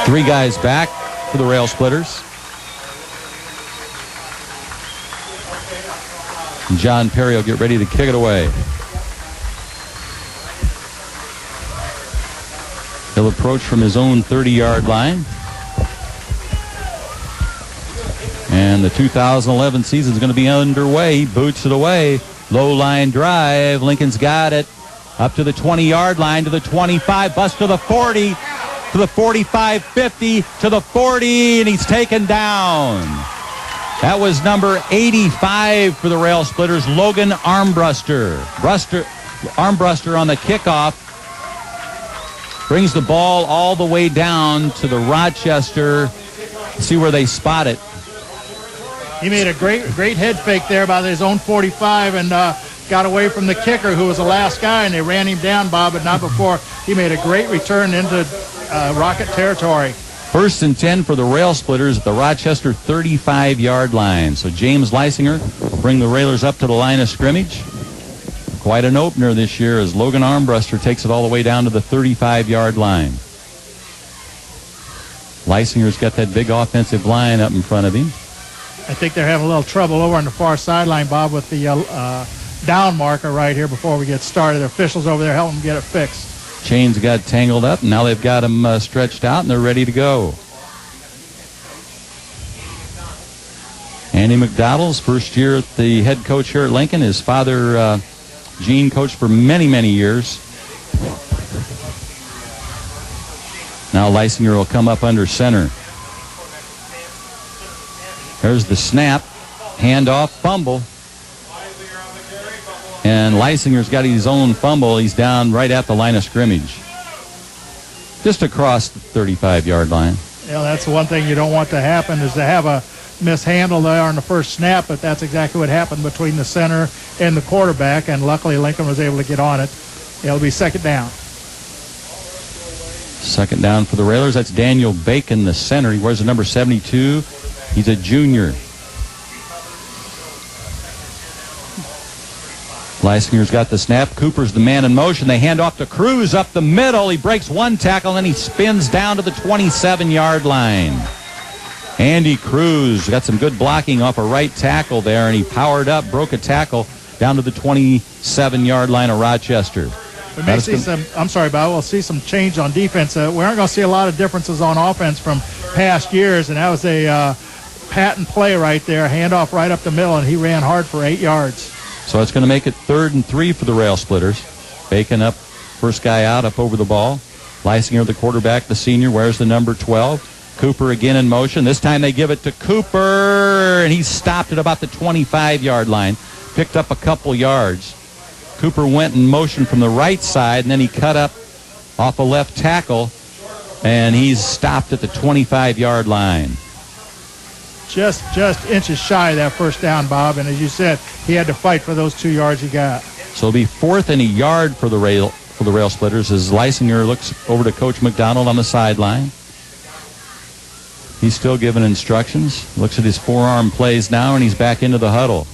Three guys back for the Rail Splitters. John Perry will get ready to kick it away. He'll approach from his own 30-yard line. And the 2011 season is going to be underway. He boots it away. Low line drive. Lincoln's got it. Up to the 20-yard line, to the 25, bust to the 40, to the 45, 50, to the 40, and he's taken down. That was number 85 for the Rail Splitters, Logan Armbruster. Armbruster on the kickoff. Brings the ball all the way down to the Rochester. See where they spot it. He made a great head fake there by his own 45 and got away from the kicker, who was the last guy, and they ran him down, Bob, but not before. He made a great return into Rocket territory. 1st and 10 for the Rail Splitters at the Rochester 35-yard line. So James Leisinger will bring the Railers up to the line of scrimmage. Quite an opener this year as Logan Armbruster takes it all the way down to the 35-yard line. Leisinger's got that big offensive line up in front of him. I think they're having a little trouble over on the far sideline, Bob, with the down marker right here before we get started. The officials over there helping them get it fixed. Chains got tangled up, and now they've got them stretched out, and they're ready to go. Andy McDonald's first year at the head coach here at Lincoln. His father, Gene, coached for many, many years. Now Leisinger will come up under center. There's the snap, handoff, fumble. And Leisinger's got his own fumble. He's down right at the line of scrimmage. Just across the 35-yard line. Yeah, that's the one thing you don't want to happen, is to have a mishandle there on the first snap, but that's exactly what happened between the center and the quarterback, and luckily Lincoln was able to get on it. It'll be second down. Second down for the Railers. That's Daniel Bacon, the center. He wears the number 72. He's a junior. Leisinger's got the snap. Cooper's the man in motion. They hand off to Cruz up the middle. He breaks one tackle, and then he spins down to the 27-yard line. Andy Cruz got some good blocking off a right tackle there, and he powered up, broke a tackle down to the 27-yard line of Rochester. We may see some, I'm sorry, Bob, we'll see some change on defense. We aren't going to see a lot of differences on offense from past years, and that was a patent play right there, handoff right up the middle, and he ran hard for 8 yards. So it's going to make it 3rd and 3 for the Rail Splitters. Bacon up, first guy out, up over the ball. Leisinger, the quarterback, the senior, wears the number 12. Cooper again in motion. This time they give it to Cooper, and he's stopped at about the 25-yard line. Picked up a couple yards. Cooper went in motion from the right side, and then he cut up off a left tackle, and he's stopped at the 25-yard line. Just inches shy of that first down, Bob, and as you said, he had to fight for those 2 yards he got. So it'll be 4th and a yard for the Rail Splitters as Leisinger looks over to Coach McDonald on the sideline. He's still giving instructions. Looks at his forearm plays now, and he's back into the huddle.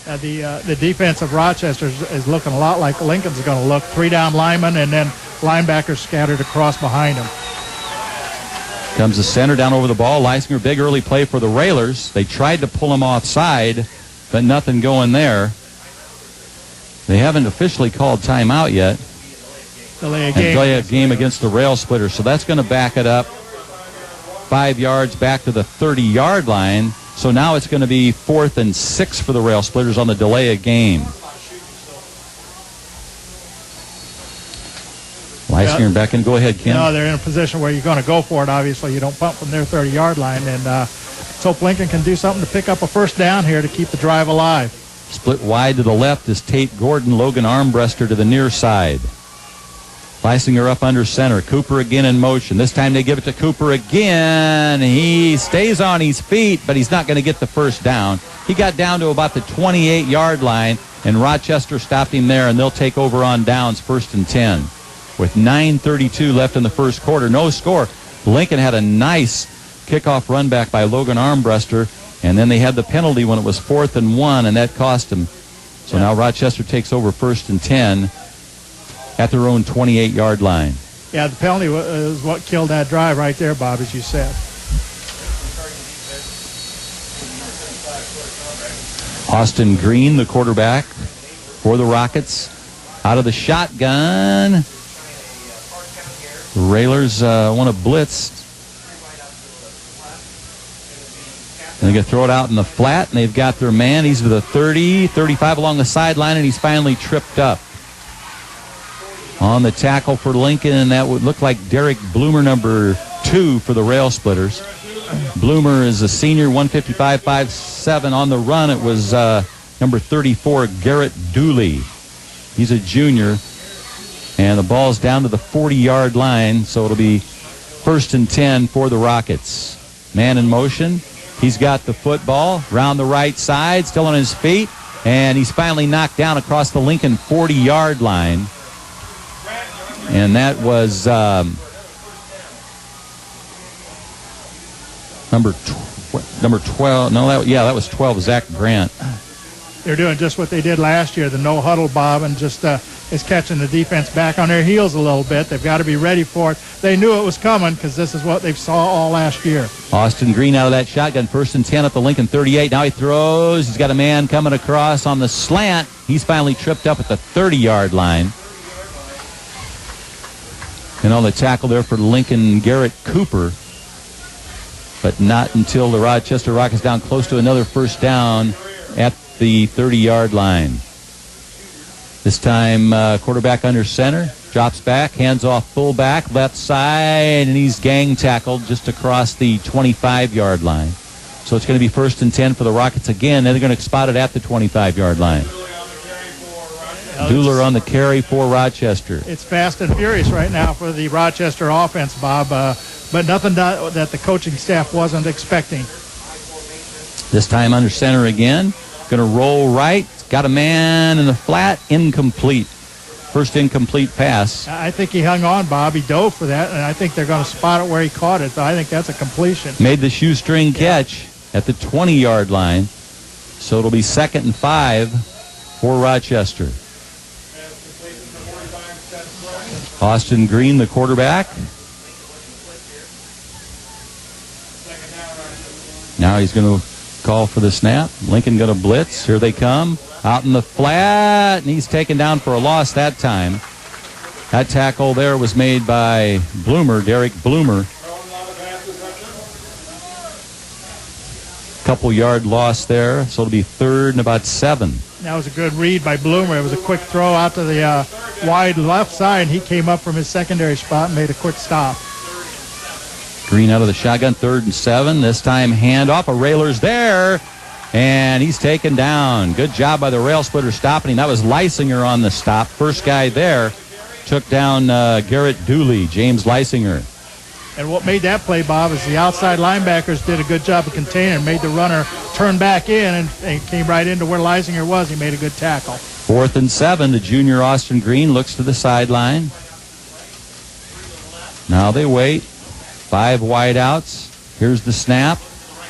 The defense of Rochester is looking a lot like Lincoln's going to look. 3 down linemen and then linebackers scattered across behind him. Comes the center down over the ball. Leisinger, big early play for the Railers. They tried to pull him offside, but nothing going there. They haven't officially called timeout yet. Delay a game against the Rail Splitters. So that's going to back it up 5 yards back to the 30-yard line. So now it's going to be 4th and 6 for the Rail Splitters on the delay of game. Leisinger and Becken, go ahead, Ken. No, they're in a position where you're going to go for it, obviously. You don't pump from their 30-yard line. And let's hope Lincoln can do something to pick up a first down here to keep the drive alive. Split wide to the left is Tate Gordon. Logan Armbruster to the near side. Leisinger up under center. Cooper again in motion. This time they give it to Cooper again. He stays on his feet, but he's not going to get the first down. He got down to about the 28-yard line, and Rochester stopped him there, and they'll take over on downs, 1st and 10. With 9:32 left in the first quarter, no score. Lincoln had a nice kickoff run back by Logan Armbruster, and then they had the penalty when it was 4th and 1, and that cost them. So now Rochester takes over 1st and 10 at their own 28-yard line. Yeah, the penalty was what killed that drive right there, Bob, as you said. Austin Green, the quarterback for the Rockets, out of the shotgun. The Railers want to blitz. And they're going to throw it out in the flat, and they've got their man. He's with a 30, 35 along the sideline, and he's finally tripped up. On the tackle for Lincoln, and that would look like Derek Bloomer, number 2 for the Rail Splitters. Bloomer is a senior, 155.57. On the run, it was number 34, Garrett Dooley. He's a junior, and the ball's down to the 40-yard line, so it'll be 1st and 10 for the Rockets. Man in motion. He's got the football around the right side, still on his feet, and he's finally knocked down across the Lincoln 40-yard line. And that was number 12. No, that was 12, Zach Grant. They're doing just what they did last year, the no huddle, Bob, and just is catching the defense back on their heels a little bit. They've got to be ready for it. They knew it was coming because this is what they saw all last year. Austin Green out of that shotgun, 1st and 10 at the Lincoln 38. Now he throws. He's got a man coming across on the slant. He's finally tripped up at the 30-yard line. And on the tackle there for Lincoln, Garrett Cooper. But not until the Rochester Rockets down close to another first down at the 30-yard line. This time, quarterback under center, drops back, hands off fullback, left side, and he's gang tackled just across the 25-yard line. So it's going to be 1st and 10 for the Rockets again. Then they're going to spot it at the 25-yard line. Dooler on the carry for Rochester. It's fast and furious right now for the Rochester offense, Bob, but nothing that the coaching staff wasn't expecting. This time under center again. Going to roll right. Got a man in the flat. Incomplete. First incomplete pass. I think he hung on, Bob. He dove for that, and I think they're going to spot it where he caught it. So I think that's a completion. Made the shoestring catch at the 20-yard line. So it'll be 2nd and 5 for Rochester. Austin Green, the quarterback. Now he's going to call for the snap. Lincoln going to blitz. Here they come. Out in the flat, and he's taken down for a loss that time. That tackle there was made by Bloomer, Derek Bloomer. Couple yard loss there, so it'll be 3rd and about 7. That was a good read by Bloomer. It was a quick throw out to the wide left side. He came up from his secondary spot and made a quick stop. Green out of the shotgun, 3rd and 7. This time handoff. A Railer's there, and he's taken down. Good job by the Rail Splitter stopping him. That was Leisinger on the stop. First guy there took down Garrett Dooley, James Leisinger. And what made that play, Bob, is the outside linebackers did a good job of containing and made the runner turn back in and came right into where Leisinger was. He made a good tackle. 4th and 7. The junior Austin Green looks to the sideline. Now they wait. 5 wideouts. Here's the snap.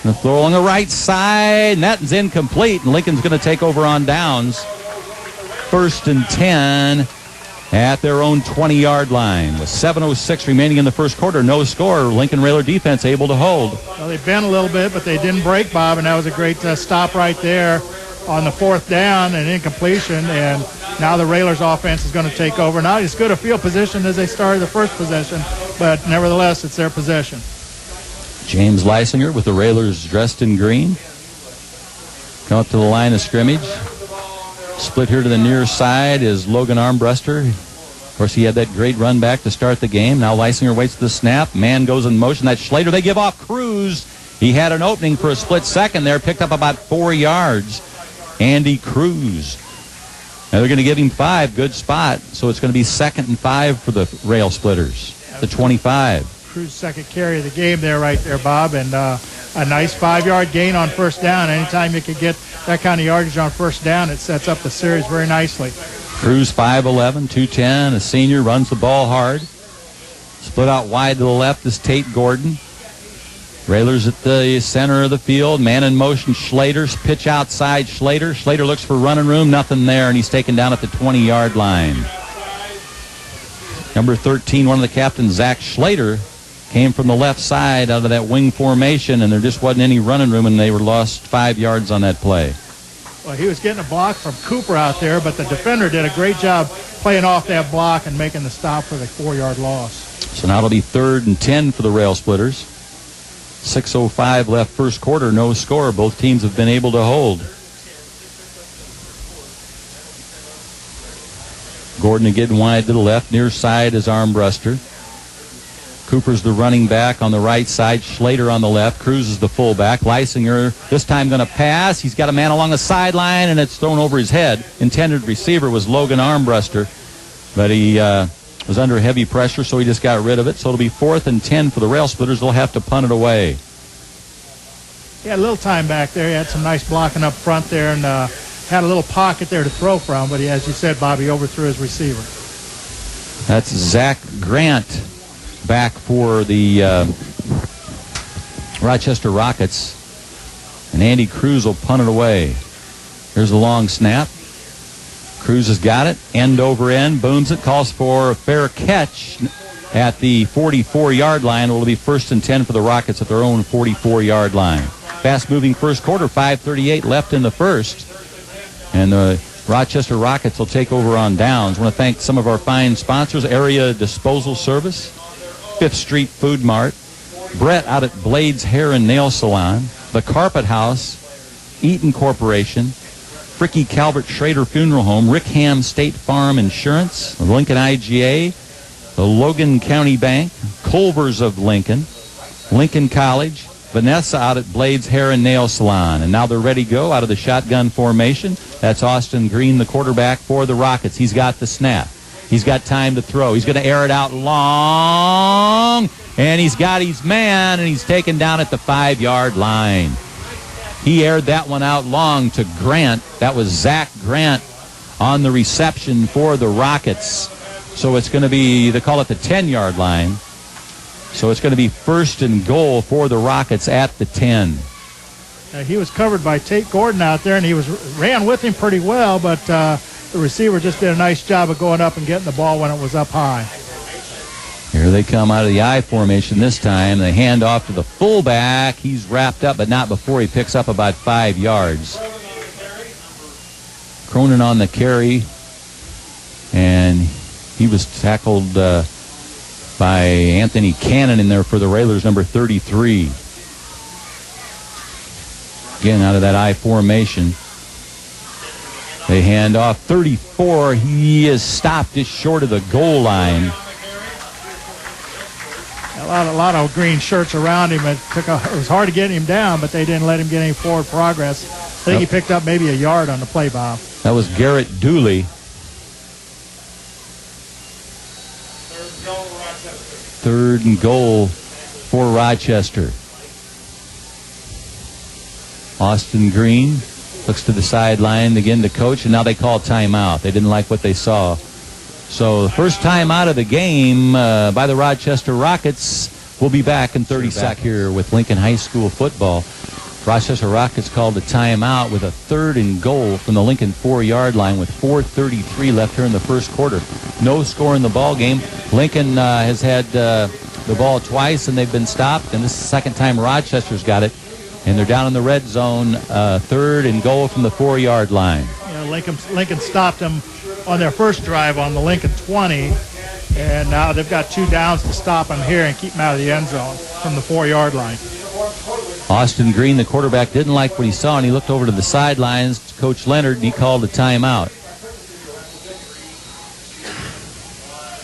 And the throw on the right side. And that is incomplete. And Lincoln's going to take over on downs. 1st and 10 at their own 20-yard line. With 7:06 remaining in the first quarter. No score. Lincoln Railer defense able to hold. Well, they bent a little bit, but they didn't break, Bob. And that was a great stop right there on the 4th down and incompletion. And now the Railers offense is going to take over. Not as good a field position as they started the first possession, but nevertheless, it's their possession. James Leisinger with the Railers dressed in green. Come up to the line of scrimmage. Split here to the near side is Logan Armbruster. Of course, he had that great run back to start the game. Now Leisinger waits the snap. Man goes in motion. That's Schlater. They give off Cruz. He had an opening for a split second there. Picked up about 4 yards. Andy Cruz. Now they're going to give him 5. Good spot. So it's going to be 2nd and 5 for the Rail Splitters. The 25. Cruz's second carry of the game there, right there, Bob. And a nice 5-yard gain on first down. Anytime you can get that kind of yardage on first down, it sets up the series very nicely. Cruz 5'11", 210, a senior, runs the ball hard. Split out wide to the left is Tate Gordon. Railers at the center of the field. Man in motion, Schlater. Pitch outside, Schlater. Schlater looks for running room. Nothing there, and he's taken down at the 20-yard line. Number 13, one of the captains, Zach Schlater, came from the left side out of that wing formation, and there just wasn't any running room, and they were lost 5 yards on that play. Well, he was getting a block from Cooper out there, but the defender did a great job playing off that block and making the stop for the 4-yard loss. So now it'll be 3rd and 10 for the Rail Splitters. 6:05 left first quarter, no score. Both teams have been able to hold. Gordon getting wide to the left. Near side is Armbruster. Cooper's the running back on the right side. Schlater on the left. Cruz is the fullback. Leisinger this time going to pass. He's got a man along the sideline, and it's thrown over his head. Intended receiver was Logan Armbruster, but he was under heavy pressure, so he just got rid of it. So it'll be 4th and 10 for the Rail Splitters. They'll have to punt it away. He had a little time back there. He had some nice blocking up front there, and had a little pocket there to throw from, but he, as you said, Bobby, overthrew his receiver. That's Zach Grant back for the Rochester Rockets. And Andy Cruz will punt it away. Here's a long snap. Cruz has got it. End over end. Booms it. Calls for a fair catch at the 44-yard line. It will be 1st and 10 for the Rockets at their own 44-yard line. Fast-moving first quarter. 5:38 left in the first. And the Rochester Rockets will take over on downs. I want to thank some of our fine sponsors. Area Disposal Service, 5th Street Food Mart, Brett out at Blades Hair and Nail Salon, The Carpet House, Eaton Corporation, Fricky Calvert Schrader Funeral Home, Rick Ham State Farm Insurance, the Lincoln IGA, the Logan County Bank, Culver's of Lincoln, Lincoln College, Vanessa out at Blades Hair and Nail Salon. And now they're ready to go out of the shotgun formation. That's Austin Green, the quarterback for the Rockets. He's got the snap. He's got time to throw. He's going to air it out long. And he's got his man, and he's taken down at the 5-yard line. He aired that one out long to Grant. That was Zach Grant on the reception for the Rockets. So it's going to be, they call it the 10-yard line. So it's going to be 1st and goal for the Rockets at the 10. He was covered by Tate Gordon out there, and he ran with him pretty well, but the receiver just did a nice job of going up and getting the ball when it was up high. Here they come out of the I formation this time. They hand off to the fullback. He's wrapped up, but not before he picks up about 5 yards. Cronin on the carry, and he was tackled by Anthony Cannon in there for the Railers, number 33. Again, out of that I formation. They hand off 34. He is stopped just short of the goal line. A lot of green shirts around him. It was hard to get him down, but they didn't let him get any forward progress. I think he picked up maybe a yard on the play, Bob. That was Garrett Dooley. 3rd and goal for Rochester. Austin Green looks to the sideline again to coach, and now they call timeout. They didn't like what they saw. So the first time out of the game by the Rochester Rockets. We'll be back in 30 seconds here with Lincoln High School football. Rochester Rockets called a timeout with a 3rd and goal from the Lincoln 4-yard line with 4:33 left here in the first quarter. No score in the ball game. Lincoln has had the ball twice, and they've been stopped, and this is the second time Rochester's got it. And they're down in the red zone, 3rd and goal from the 4-yard line. Lincoln stopped them on their first drive on the Lincoln 20, and now they've got 2 downs to stop them here and keep them out of the end zone from the 4-yard line. Austin Green, the quarterback, didn't like what he saw, and he looked over to the sidelines to Coach Leonard, and he called a timeout.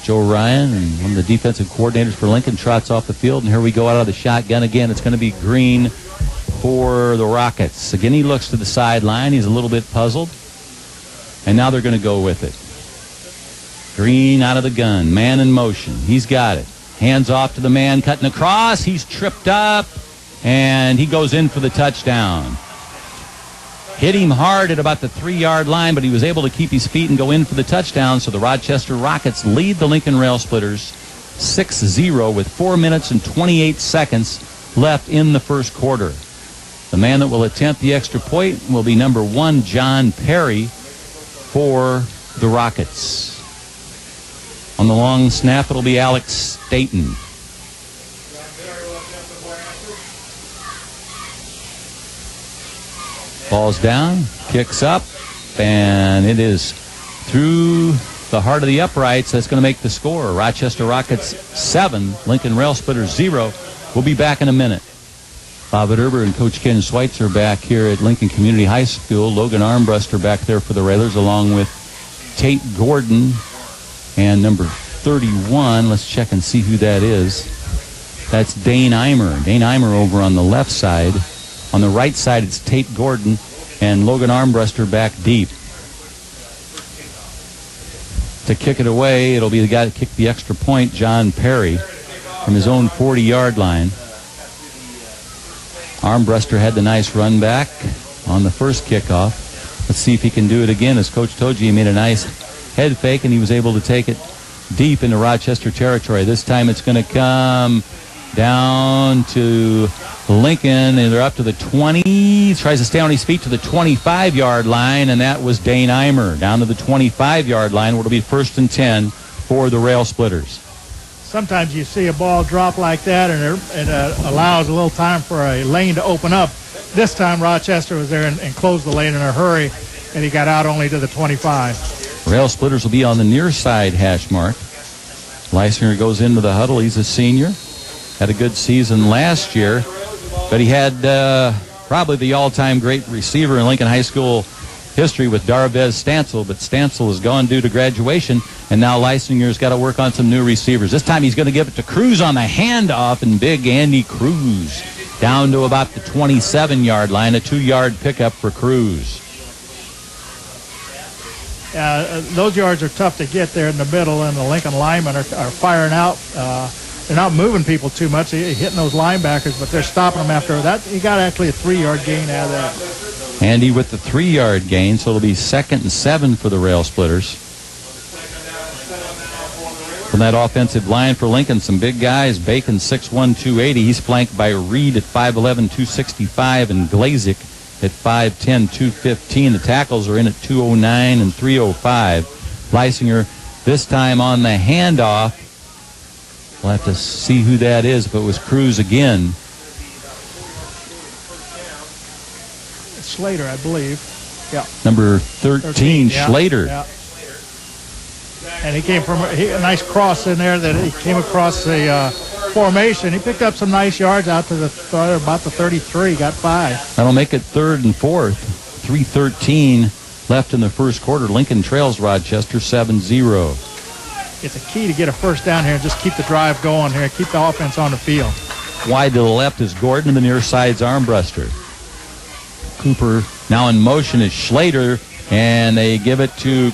Joe Ryan, and one of the defensive coordinators for Lincoln, trots off the field, and here we go out of the shotgun again. It's going to be Green for the Rockets. Again, he looks to the sideline. He's a little bit puzzled. And now they're going to go with it. Green out of the gun. Man in motion. He's got it. Hands off to the man cutting across. He's tripped up. And he goes in for the touchdown. Hit him hard at about the 3-yard line, but he was able to keep his feet and go in for the touchdown. So the Rochester Rockets lead the Lincoln Rail Splitters 6-0 with 4 minutes and 28 seconds left in the first quarter. The man that will attempt the extra point will be number 1, John Perry, for the Rockets. On the long snap, it'll be Alex Staten. Ball's down, kicks up, and it is through the heart of the uprights. That's going to make the score. Rochester Rockets 7, Lincoln Rail Splitters 0. We'll be back in a minute. Bob Verderber and Coach Ken Schweitzer back here at Lincoln Community High School. Logan Armbruster back there for the Railers, along with Tate Gordon and number 31. Let's check and see who that is. That's Dane Eimer. Dane Eimer over on the left side. On the right side, it's Tate Gordon and Logan Armbruster back deep. To kick it away, it'll be the guy that kicked the extra point, John Perry, from his own 40-yard line. Armbruster had the nice run back on the first kickoff. Let's see if he can do it again. As Coach told you, he made a nice head fake, and he was able to take it deep into Rochester territory. This time it's going to come down to Lincoln, and they're up to the 20. He tries to stay on his feet to the 25-yard line, and that was Dane Eimer. Down to the 25-yard line, where it'll be 1st and 10 for the Rail Splitters. Sometimes you see a ball drop like that, and it allows a little time for a lane to open up. This time Rochester was there and closed the lane in a hurry, and he got out only to the 25. Rail Splitters will be on the near side hash mark. Leisinger goes into the huddle. He's a senior. Had a good season last year, but he had probably the all-time great receiver in Lincoln High School history with Darvez Stansel, but Stansel is gone due to graduation, and now Leisinger's got to work on some new receivers. This time he's going to give it to Cruz on the handoff, and big Andy Cruz down to about the 27-yard line, a 2-yard pickup for Cruz. Those yards are tough to get there in the middle, and the Lincoln linemen are firing out. They're not moving people too much. They're hitting those linebackers, but they're stopping them after that. He got actually a 3-yard gain out of that. Andy with the 3-yard gain, so it'll be 2nd and 7 for the Rail Splitters. From that offensive line for Lincoln, some big guys. Bacon 6'1", 280. He's flanked by Reed at 5'11", 265, and Glazik at 5'10", 215. The tackles are in at 209 and 305. Leisinger this time on the handoff. We'll have to see who that is, if it was Cruz again. It's Slater, I believe. Yeah. Number 13, yeah, Slater. Yeah. And he came from a nice cross in there that he came across the formation. He picked up some nice yards out to about the 33, got 5. That'll make it 3rd and 4th. 3:13 left in the first quarter. Lincoln trails Rochester 7-0. It's a key to get a first down here and just keep the drive going here, keep the offense on the field. Wide to the left is Gordon, and the near side's Armbruster. Cooper now in motion is Schlater, and they give it to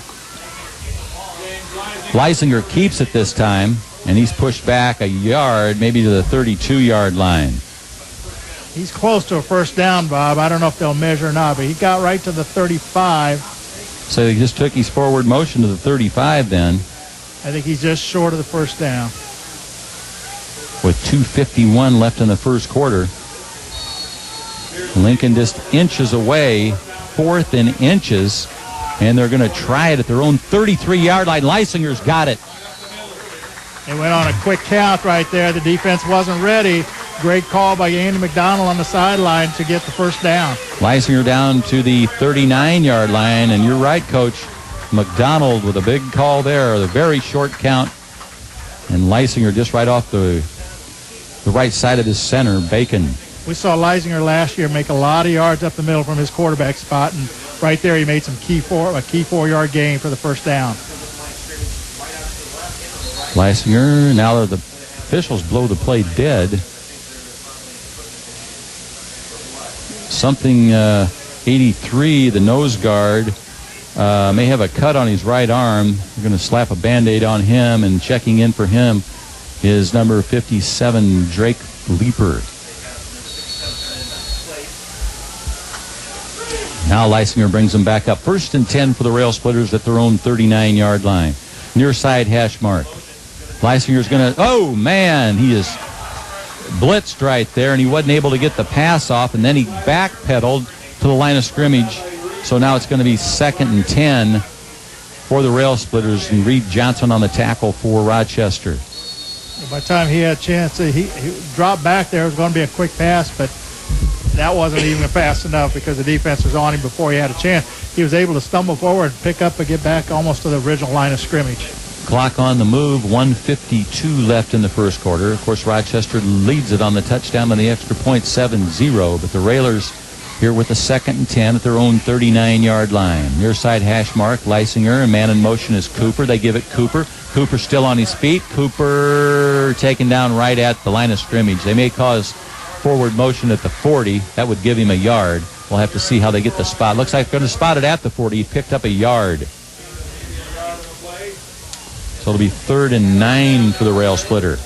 Leisinger. Keeps it this time, and he's pushed back a yard, maybe to the 32-yard line. He's close to a first down, Bob. I don't know if they'll measure or not, but he got right to the 35. So he just took his forward motion to the 35 then. I think he's just short of the first down. With 2:51 left in the first quarter. Lincoln just inches away, 4th and inches, and they're going to try it at their own 33-yard line. Leisinger's got it. They went on a quick count right there. The defense wasn't ready. Great call by Andy McDonald on the sideline to get the first down. Leisinger down to the 39-yard line, and you're right, Coach. McDonald with a big call there, the very short count, and Leisinger just right off the right side of his center, Bacon. We saw Leisinger last year make a lot of yards up the middle from his quarterback spot, and right there he made some key 4-yard gain for the first down. Leisinger, now that the officials blow the play dead, something 83, the nose guard, may have a cut on his right arm. We're going to slap a Band-Aid on him, and checking in for him is number 57, Drake Leeper. Now Leisinger brings them back up. 1st and 10 for the Rail Splitters at their own 39-yard line. Near side hash mark. Leisinger's going to, oh man, he is blitzed right there, and he wasn't able to get the pass off, and then he backpedaled to the line of scrimmage. So now it's going to be 2nd and 10 for the Rail Splitters, and Reed Johnson on the tackle for Rochester. By the time he had a chance, he dropped back there. It was going to be a quick pass, but that wasn't even fast enough because the defense was on him before he had a chance. He was able to stumble forward, pick up, and get back almost to the original line of scrimmage. Clock on the move, 1:52 left in the first quarter. Of course, Rochester leads it on the touchdown on the extra point, 7-0, but the Railers here with a 2nd and 10 at their own 39-yard line. Near side hash mark, Leisinger, and man in motion is Cooper. They give it Cooper. Cooper still on his feet. Cooper taken down right at the line of scrimmage. They may cause forward motion at the 40. That would give him a yard. We'll have to see how they get the spot. Looks like they're going to spot it at the 40. He picked up a yard. So it'll be 3rd and 9 for the Rail Splitter.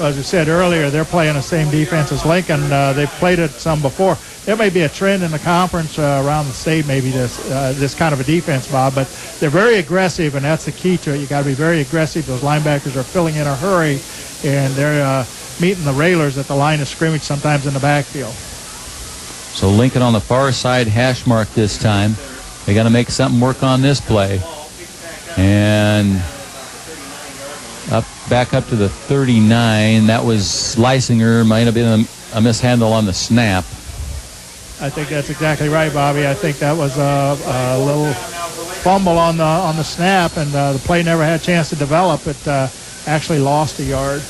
As we said earlier, they're playing the same defense as Lincoln. They've played it some before. There may be a trend in the conference around the state, maybe this kind of a defense, Bob, but they're very aggressive, and that's the key to it. You got to be very aggressive. Those linebackers are filling in a hurry, and they're meeting the Railers at the line of scrimmage, sometimes in the backfield. So Lincoln on the far side hash mark this time. They got to make something work on this play. And back up to the 39. That was Leisinger. Might have been a mishandle on the snap. I think that's exactly right, Bobby. I think that was a little fumble on the snap, and the play never had a chance to develop. It actually lost a yard.